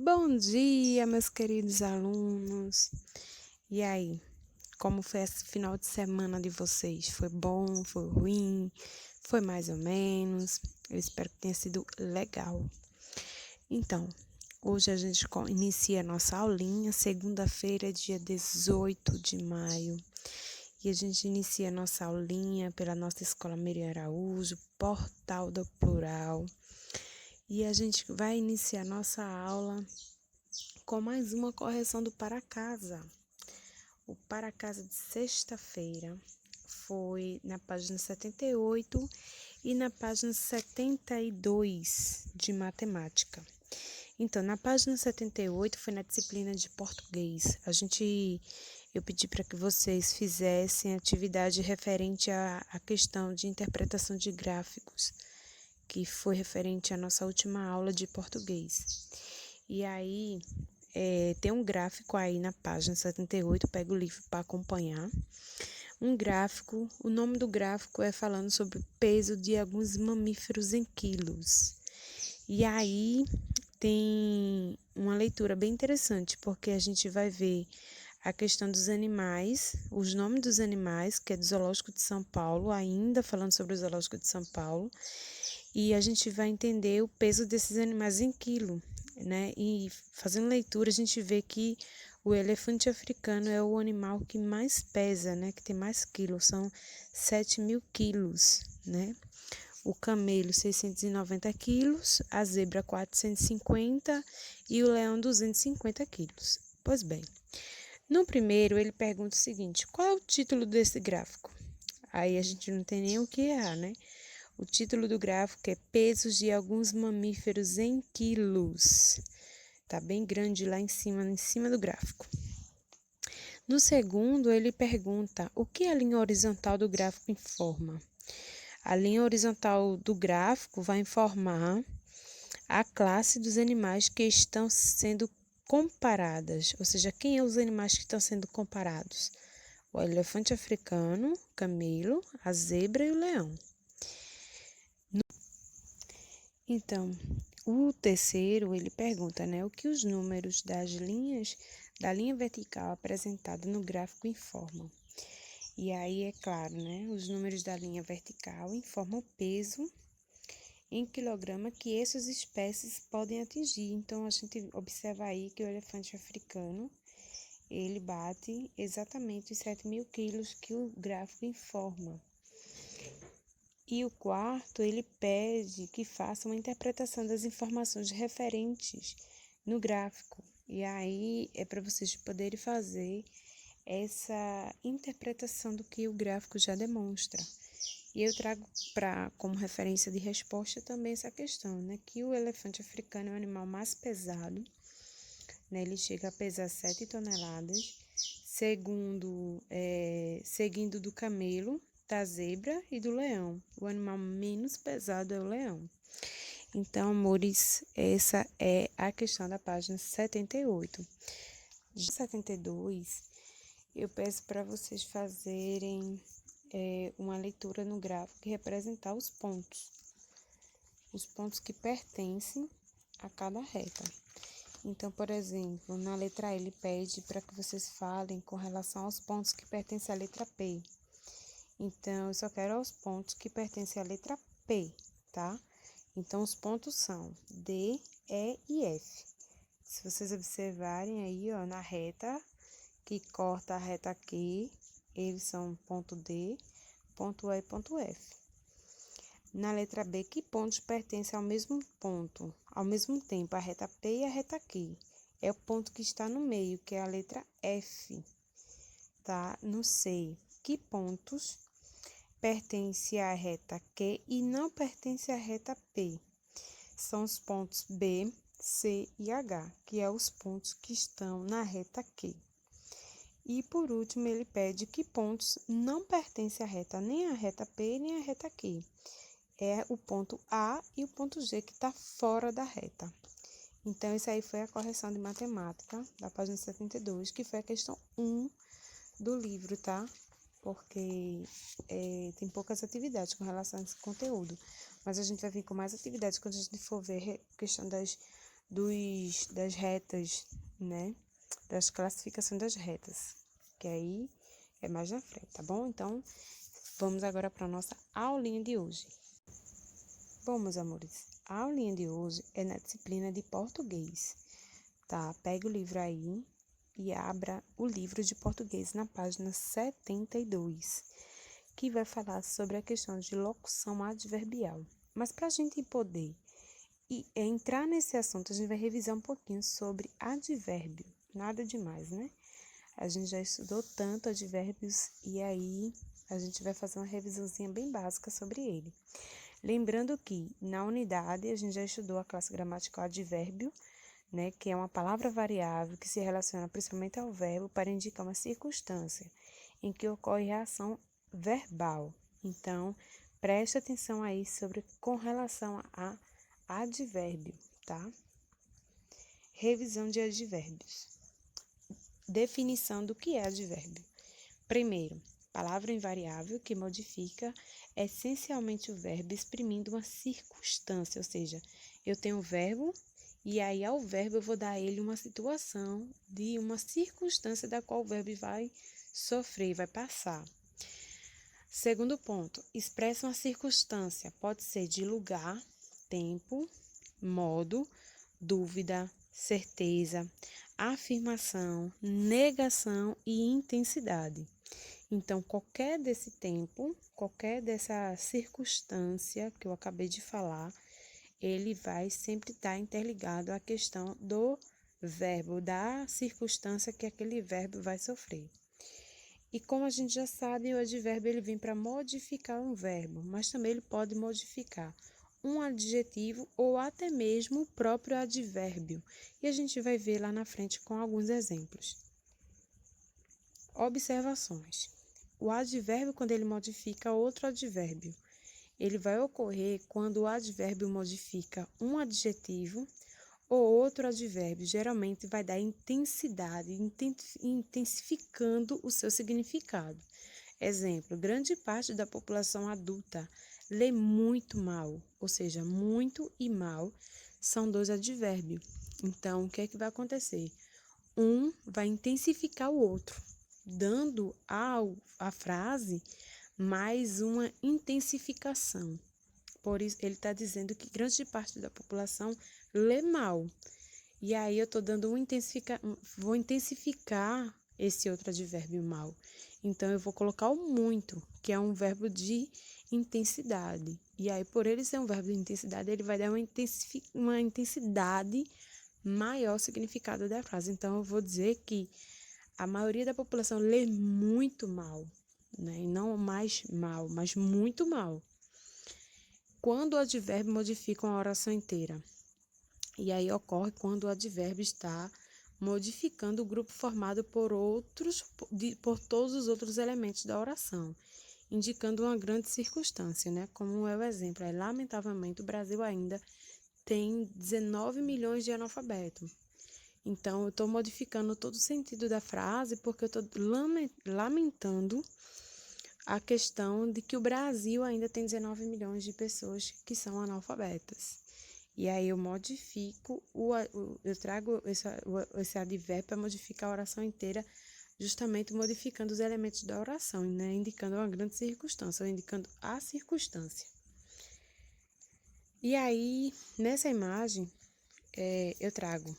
Bom dia, meus queridos alunos. E aí, como foi esse final de semana de vocês? Foi bom? Foi ruim? Foi mais ou menos? Eu espero que tenha sido legal. Então, hoje a gente inicia a nossa aulinha, segunda-feira, dia 18 de maio. E a gente inicia a nossa aulinha pela nossa Escola Miriam Araújo, Portal do Plural. E a gente vai iniciar nossa aula com mais uma correção do para casa. O para casa de sexta-feira foi na página 78 e na página 72 de matemática. Então, na página 78 foi na disciplina de português. Eu pedi para que vocês fizessem atividade referente à questão de interpretação de gráficos, que foi referente à nossa última aula de português. E aí, tem um gráfico aí na página 78, pega o livro para acompanhar. Um gráfico, o nome do gráfico é falando sobre o peso de alguns mamíferos em quilos. E aí tem uma leitura bem interessante, porque a gente vai ver a questão dos animais, os nomes dos animais, que é do Zoológico de São Paulo, ainda falando sobre o Zoológico de São Paulo, e a gente vai entender o peso desses animais em quilo, né? E fazendo leitura, a gente vê que o elefante africano é o animal que mais pesa, né? Que tem mais quilos, são 7.000 quilos, né? O camelo, 690 quilos, a zebra, 450 e o leão, 250 quilos. Pois bem, no primeiro ele pergunta o seguinte: qual é o título desse gráfico? Aí a gente não tem nem o que errar, né? O título do gráfico é Pesos de alguns mamíferos em quilos. Tá bem grande lá em cima do gráfico. No segundo, ele pergunta o que a linha horizontal do gráfico informa. A linha horizontal do gráfico vai informar a classe dos animais que estão sendo comparadas, ou seja, quem são os animais que estão sendo comparados? O elefante africano, o camelo, a zebra e o leão. Então, o terceiro, ele pergunta, né, o que os números da linha vertical apresentada no gráfico informam. E aí, é claro, né, os números da linha vertical informam o peso em quilograma que essas espécies podem atingir. Então, a gente observa aí que o elefante africano, ele bate exatamente os 7.000 quilos que o gráfico informa. E o quarto, ele pede que faça uma interpretação das informações referentes no gráfico. E aí é para vocês poderem fazer essa interpretação do que o gráfico já demonstra. E eu trago como referência de resposta também essa questão, né? Que o elefante africano é o animal mais pesado, né? Ele chega a pesar 7 toneladas, seguindo do camelo, da zebra e do leão. O animal menos pesado é o leão. Então, amores, essa é a questão da página 78. De 72, eu peço para vocês fazerem uma leitura no gráfico e representar os pontos que pertencem a cada reta. Então, por exemplo, na letra A, ele pede para que vocês falem com relação aos pontos que pertencem à letra P. Então, eu só quero os pontos que pertencem à letra P, tá? Então, os pontos são D, E e F. Se vocês observarem aí, ó, na reta que corta a reta aqui, eles são ponto D, ponto E e ponto F. Na letra B, que pontos pertencem ao mesmo ponto, ao mesmo tempo, a reta P e a reta Q? É o ponto que está no meio, que é a letra F, tá? No C, que pontos pertencem à reta Q e não pertencem à reta P? São os pontos B, C e H, que é os pontos que estão na reta Q. E por último, ele pede que pontos não pertencem à reta, nem à reta P, nem à reta Q. É o ponto A e o ponto G que está fora da reta. Então, isso aí foi a correção de matemática da página 72, que foi a questão 1 do livro, tá? Porque tem poucas atividades com relação a esse conteúdo. Mas a gente vai vir com mais atividades quando a gente for ver a questão das retas, né? Das classificações das retas, que aí é mais na frente, tá bom? Então, vamos agora para a nossa aulinha de hoje. Bom, meus amores, a aulinha de hoje é na disciplina de português, tá? Pega o livro aí e abra o livro de português na página 72, que vai falar sobre a questão de locução adverbial. Mas para a gente poder entrar nesse assunto, a gente vai revisar um pouquinho sobre advérbio. Nada demais, né? A gente já estudou tanto advérbios e aí a gente vai fazer uma revisãozinha bem básica sobre ele. Lembrando que na unidade a gente já estudou a classe gramatical advérbio, né, que é uma palavra variável que se relaciona principalmente ao verbo para indicar uma circunstância em que ocorre a ação verbal. Então, preste atenção aí com relação a advérbio, tá? Revisão de advérbios. Definição do que é advérbio. Primeiro, palavra invariável que modifica essencialmente o verbo exprimindo uma circunstância, ou seja, eu tenho o verbo e aí ao verbo eu vou dar a ele uma situação de uma circunstância da qual o verbo vai sofrer, vai passar. Segundo ponto, expressa uma circunstância, pode ser de lugar, tempo, modo, dúvida, certeza, afirmação, negação e intensidade. Então, qualquer desse tempo, qualquer dessa circunstância que eu acabei de falar, ele vai sempre estar interligado à questão do verbo, da circunstância que aquele verbo vai sofrer. E como a gente já sabe, o advérbio ele vem para modificar um verbo, mas também ele pode modificar um adjetivo ou até mesmo o próprio advérbio. E a gente vai ver lá na frente com alguns exemplos. Observações. O advérbio, quando ele modifica outro advérbio, ele vai ocorrer quando o advérbio modifica um adjetivo ou outro advérbio. Geralmente vai dar intensidade, intensificando o seu significado. Exemplo, grande parte da população adulta lê muito mal, ou seja, muito e mal são dois advérbios. Então, o que é que vai acontecer? Um vai intensificar o outro, dando à frase mais uma intensificação. Por isso, ele está dizendo que grande parte da população lê mal. E aí, eu estou dando vou intensificar esse outro advérbio mal. Então, eu vou colocar o muito, que é um verbo de intensidade. E aí, por ele ser um verbo de intensidade, ele vai dar uma intensidade maior significado da frase. Então, eu vou dizer que a maioria da população lê muito mal, né? E não mais mal, mas muito mal. Quando o advérbio modifica uma oração inteira. E aí ocorre quando o advérbio está modificando o grupo formado por todos os outros elementos da oração, indicando uma grande circunstância, né? Como é o exemplo, lamentavelmente o Brasil ainda tem 19 milhões de analfabetos. Então, eu estou modificando todo o sentido da frase porque eu estou lamentando a questão de que o Brasil ainda tem 19 milhões de pessoas que são analfabetas. E aí eu modifico, eu trago esse advérbio para modificar a oração inteira, justamente modificando os elementos da oração, né? Indicando uma grande circunstância, ou indicando a circunstância. E aí, nessa imagem, eu trago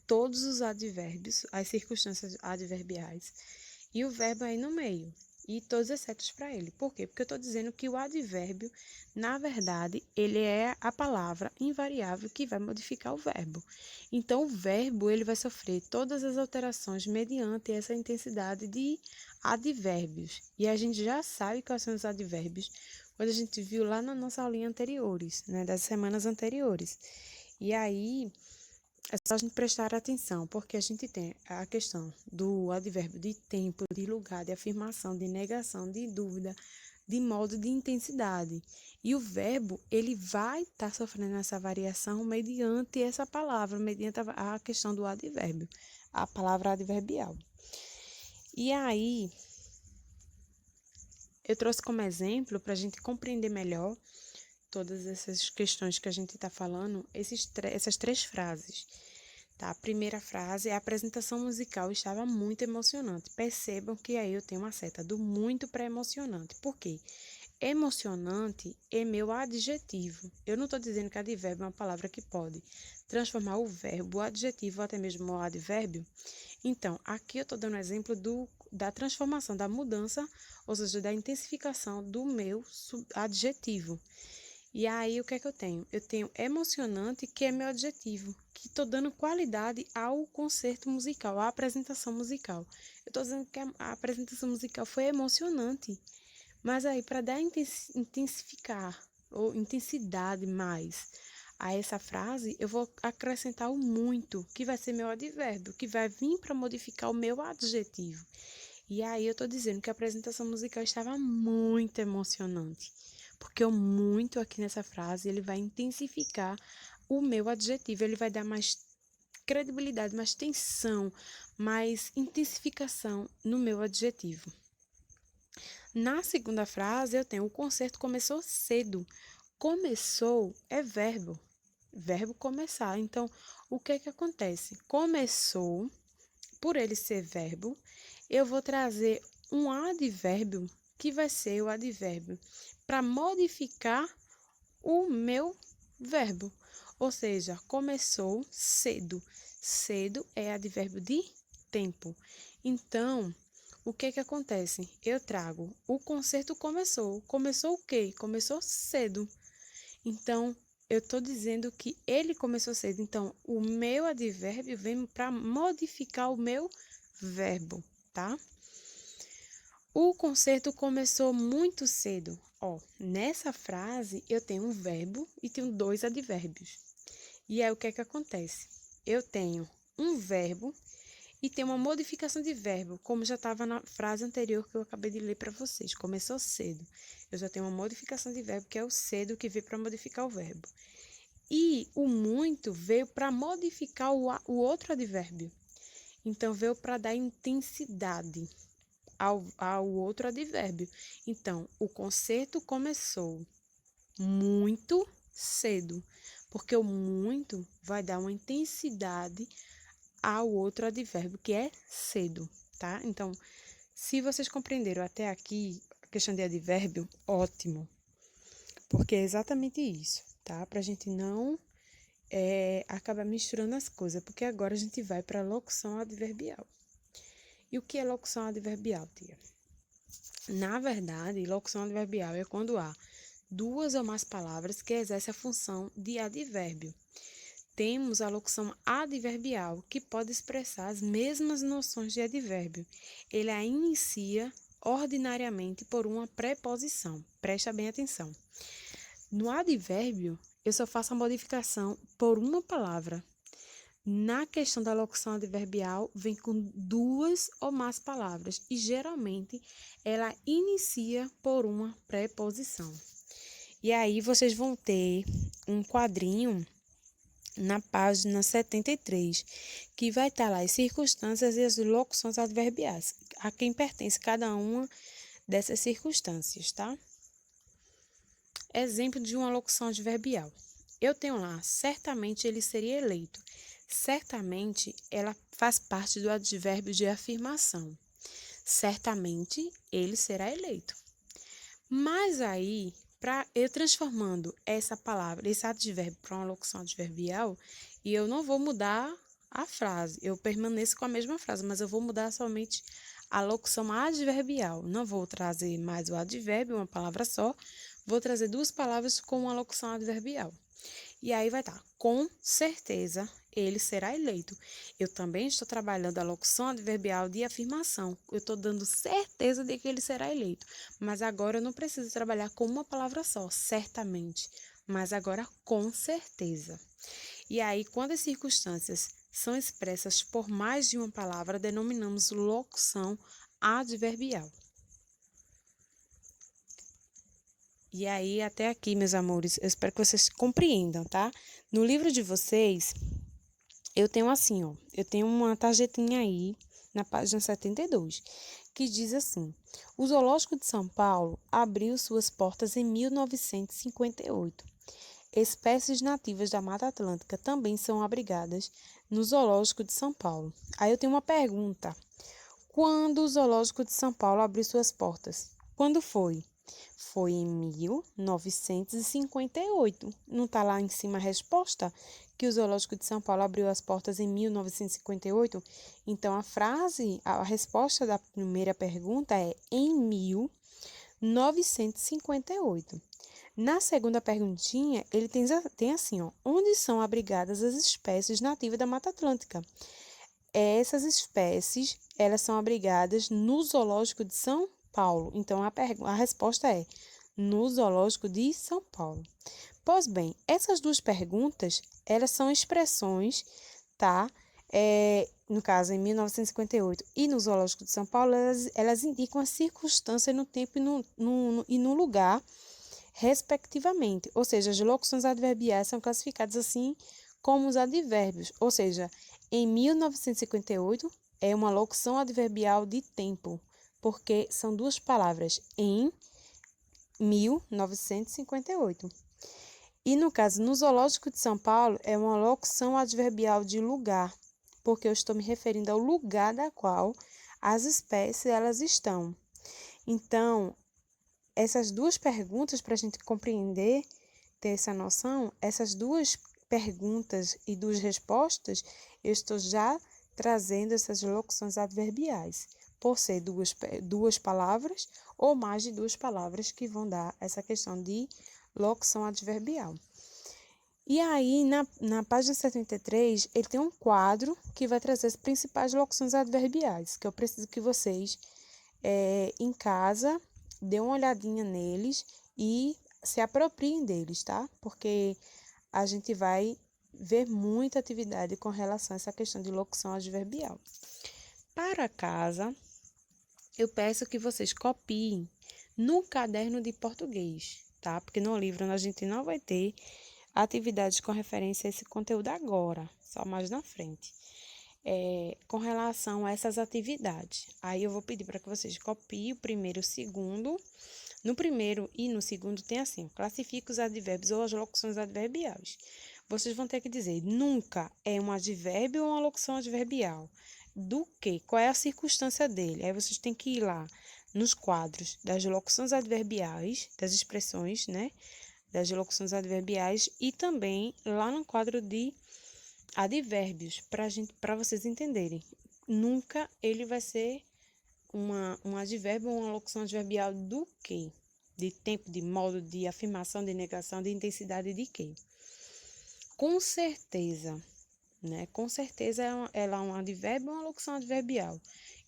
todos os advérbios, as circunstâncias adverbiais, e o verbo aí no meio, e todos os setos para ele. Por quê? Porque eu estou dizendo que o advérbio, na verdade, ele é a palavra invariável que vai modificar o verbo. Então, o verbo, ele vai sofrer todas as alterações mediante essa intensidade de advérbios. E a gente já sabe quais são os advérbios, quando a gente viu lá na nossa aulinha anteriores, né, das semanas anteriores. E aí, é só a gente prestar atenção, porque a gente tem a questão do advérbio de tempo, de lugar, de afirmação, de negação, de dúvida, de modo, de intensidade. E o verbo, ele vai estar sofrendo essa variação mediante essa palavra, mediante a questão do advérbio, a palavra adverbial. E aí, eu trouxe como exemplo, para a gente compreender melhor, todas essas questões que a gente está falando, essas 3 frases. Tá? A primeira frase, a apresentação musical estava muito emocionante. Percebam que aí eu tenho uma seta do muito para emocionante. Por quê? Emocionante é meu adjetivo. Eu não estou dizendo que advérbio é uma palavra que pode transformar o verbo, o adjetivo ou até mesmo o advérbio. Então, aqui eu estou dando exemplo da transformação, da mudança, ou seja, da intensificação do meu adjetivo. E aí, o que é que eu tenho? Eu tenho emocionante, que é meu adjetivo, que estou dando qualidade ao concerto musical, à apresentação musical. Eu estou dizendo que a apresentação musical foi emocionante, mas aí, para dar intensificar, ou intensidade mais a essa frase, eu vou acrescentar o muito, que vai ser meu advérbio, que vai vir para modificar o meu adjetivo. E aí, eu estou dizendo que a apresentação musical estava muito emocionante. Porque o muito aqui nessa frase, ele vai intensificar o meu adjetivo, ele vai dar mais credibilidade, mais tensão, mais intensificação no meu adjetivo. Na segunda frase, eu tenho o concerto começou cedo. Começou é verbo, verbo começar. Então, o que é que acontece? Começou, por ele ser verbo, eu vou trazer um advérbio, que vai ser o advérbio para modificar o meu verbo. Ou seja, começou cedo. Cedo é advérbio de tempo. Então, o que que acontece? Eu trago o concerto começou. Começou o quê? Começou cedo. Então, eu estou dizendo que ele começou cedo. Então, o meu advérbio vem para modificar o meu verbo, tá? O concerto começou muito cedo. Ó, nessa frase eu tenho um verbo e tenho 2 advérbios. E aí o que é que acontece? Eu tenho um verbo e tenho uma modificação de verbo, como já estava na frase anterior que eu acabei de ler para vocês. Começou cedo. Eu já tenho uma modificação de verbo, que é o cedo, que veio para modificar o verbo. E o muito veio para modificar o outro advérbio. Então, veio para dar intensidade ao outro advérbio. Então, o concerto começou muito cedo, porque o muito vai dar uma intensidade ao outro advérbio, que é cedo, tá? Então, se vocês compreenderam até aqui a questão de advérbio, ótimo, porque é exatamente isso, tá? Pra gente não acabar misturando as coisas, porque agora a gente vai para a locução adverbial. E o que é locução adverbial, tia? Na verdade, locução adverbial é quando há 2 ou mais palavras que exercem a função de advérbio. Temos a locução adverbial, que pode expressar as mesmas noções de advérbio. Ele a inicia ordinariamente por uma preposição. Presta bem atenção. No advérbio, eu só faço a modificação por uma palavra. Na questão da locução adverbial, vem com 2 ou mais palavras e geralmente ela inicia por uma preposição. E aí vocês vão ter um quadrinho na página 73, que vai estar lá as circunstâncias e as locuções adverbiais, a quem pertence cada uma dessas circunstâncias, tá? Exemplo de uma locução adverbial. Eu tenho lá, certamente ele seria eleito. Certamente, ela faz parte do advérbio de afirmação. Certamente, ele será eleito. Mas aí, para eu transformando essa palavra, esse advérbio para uma locução adverbial, e eu não vou mudar a frase, eu permaneço com a mesma frase, mas eu vou mudar somente a locução adverbial. Não vou trazer mais o advérbio, uma palavra só, vou trazer 2 palavras com uma locução adverbial. E aí vai estar, com certeza, ele será eleito. Eu também estou trabalhando a locução adverbial de afirmação. Eu estou dando certeza de que ele será eleito. Mas agora eu não preciso trabalhar com uma palavra só, certamente. Mas agora com certeza. E aí, quando as circunstâncias são expressas por mais de uma palavra, denominamos locução adverbial. E aí, até aqui, meus amores, eu espero que vocês compreendam, tá? No livro de vocês, eu tenho assim, ó, eu tenho uma tarjetinha aí na página 72, que diz assim: o Zoológico de São Paulo abriu suas portas em 1958. Espécies nativas da Mata Atlântica também são abrigadas no Zoológico de São Paulo. Aí eu tenho uma pergunta. Quando o Zoológico de São Paulo abriu suas portas? Quando foi? Foi em 1958. Não está lá em cima a resposta? Que o Zoológico de São Paulo abriu as portas em 1958? Então, a resposta da primeira pergunta é em 1958. Na segunda perguntinha, ele tem assim, ó, onde são abrigadas as espécies nativas da Mata Atlântica? Essas espécies, elas são abrigadas no Zoológico de São Paulo. Então, a resposta é no Zoológico de São Paulo. Pois bem, essas duas perguntas, elas são expressões, tá? No caso, em 1958 e no Zoológico de São Paulo, elas indicam a circunstância no tempo e no lugar, respectivamente. Ou seja, as locuções adverbiais são classificadas assim como os advérbios. Ou seja, em 1958 é uma locução adverbial de tempo, porque são duas palavras, em 1958. E no caso, no Zoológico de São Paulo, é uma locução adverbial de lugar, porque eu estou me referindo ao lugar da qual as espécies elas estão. Então, essas duas perguntas, para a gente compreender, ter essa noção, essas duas perguntas e duas respostas, eu estou já trazendo essas locuções adverbiais, por ser duas palavras ou mais de duas palavras que vão dar essa questão de locução adverbial. E aí, na página 73, ele tem um quadro que vai trazer as principais locuções adverbiais, que eu preciso que vocês, em casa, dêem uma olhadinha neles e se apropriem deles, tá? Porque a gente vai ver muita atividade com relação a essa questão de locução adverbial. Para casa, eu peço que vocês copiem no caderno de português, tá? Porque no livro a gente não vai ter atividades com referência a esse conteúdo agora, só mais na frente. Com relação a essas atividades, aí eu vou pedir para que vocês copiem o primeiro e o segundo. No primeiro e no segundo tem assim, classifique os advérbios ou as locuções adverbiais. Vocês vão ter que dizer, nunca é um advérbio ou uma locução adverbial. Do que? Qual é a circunstância dele? Aí vocês têm que ir lá nos quadros das locuções adverbiais, das expressões, né? Das locuções adverbiais e também lá no quadro de advérbios, para vocês entenderem. Nunca ele vai ser um advérbio ou uma locução adverbial do que? De tempo, de modo, de afirmação, de negação, de intensidade de que? Com certeza, né? Com certeza ela é um advérbio ou uma locução adverbial.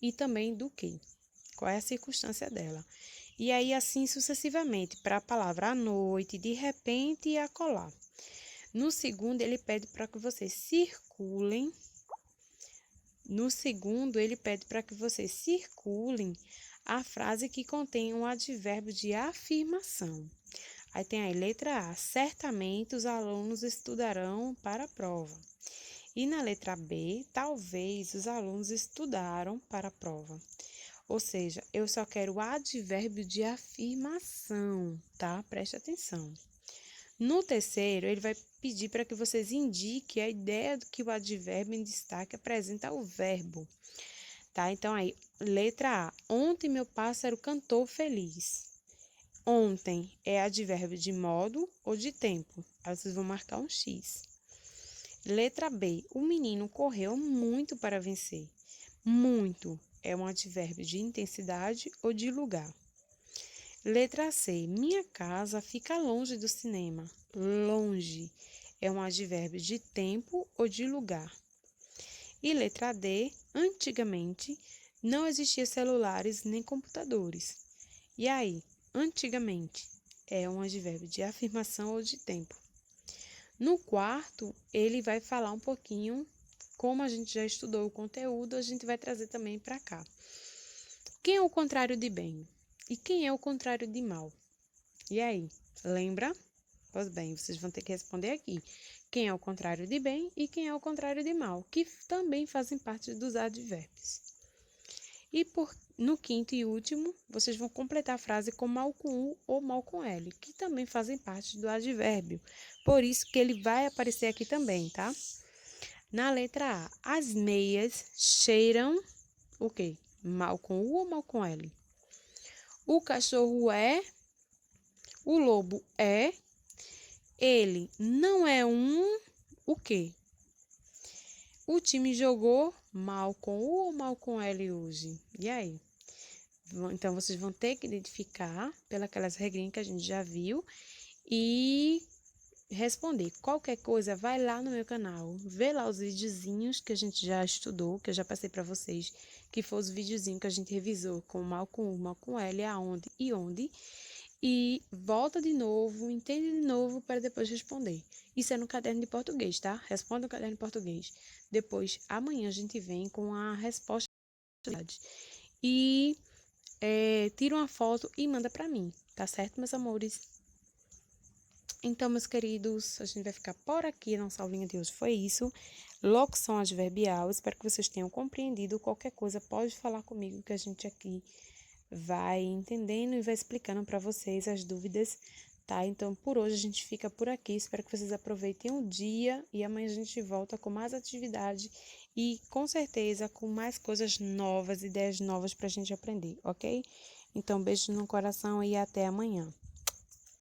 E também do que? Qual é a circunstância dela? E aí, assim sucessivamente, para a palavra à noite, de repente e acolá. No segundo, ele pede para que vocês circulem. No segundo, ele pede para que vocês circulem a frase que contém um advérbio de afirmação. Aí tem aí letra A, certamente os alunos estudarão para a prova. E na letra B, talvez os alunos estudaram para a prova. Ou seja, eu só quero o advérbio de afirmação, tá? Preste atenção. No terceiro, ele vai pedir para que vocês indiquem a ideia do que o advérbio em destaque apresenta ao verbo. Tá? Então, aí, letra A. Ontem meu pássaro cantou feliz. Ontem é advérbio de modo ou de tempo. Aí vocês vão marcar um X. Letra B. O menino correu muito para vencer. Muito é um advérbio de intensidade ou de lugar. Letra C. Minha casa fica longe do cinema. Longe é um advérbio de tempo ou de lugar. E letra D. Antigamente não existiam celulares nem computadores. E aí, antigamente é um advérbio de afirmação ou de tempo. No quarto, ele vai falar um pouquinho, como a gente já estudou o conteúdo, a gente vai trazer também para cá. Quem é o contrário de bem? E quem é o contrário de mal? E aí, lembra? Pois bem, vocês vão ter que responder aqui. Quem é o contrário de bem e quem é o contrário de mal, que também fazem parte dos advérbios. E no quinto e último, vocês vão completar a frase com mal com U ou mal com L, que também fazem parte do advérbio. Por isso que ele vai aparecer aqui também, tá? Na letra A, as meias cheiram o quê? Mal com U ou mal com L? O cachorro é, o lobo é, ele não é o quê? O time jogou mal com U ou mal com L hoje? E aí? Então, vocês vão ter que identificar pelas regrinhas que a gente já viu e responder. Qualquer coisa, vai lá no meu canal, vê lá os videozinhos que a gente já estudou, que eu já passei para vocês, que foi os videozinhos que a gente revisou com mal com U, mal com L, aonde e onde. E volta de novo, entende de novo para depois responder. Isso é no caderno de português, tá? Responda no caderno de português. Depois, amanhã a gente vem com a resposta. E tira uma foto e manda para mim, tá certo, meus amores? Então, meus queridos, a gente vai ficar por aqui. Nossa aulinha de hoje foi isso. Locução adverbial. Espero que vocês tenham compreendido. Qualquer coisa, pode falar comigo que a gente aqui vai entendendo e vai explicando para vocês as dúvidas, tá? Então, por hoje a gente fica por aqui. Espero que vocês aproveitem o dia e amanhã a gente volta com mais atividade e, com certeza, com mais coisas novas, ideias novas para a gente aprender, ok? Então, beijo no coração e até amanhã.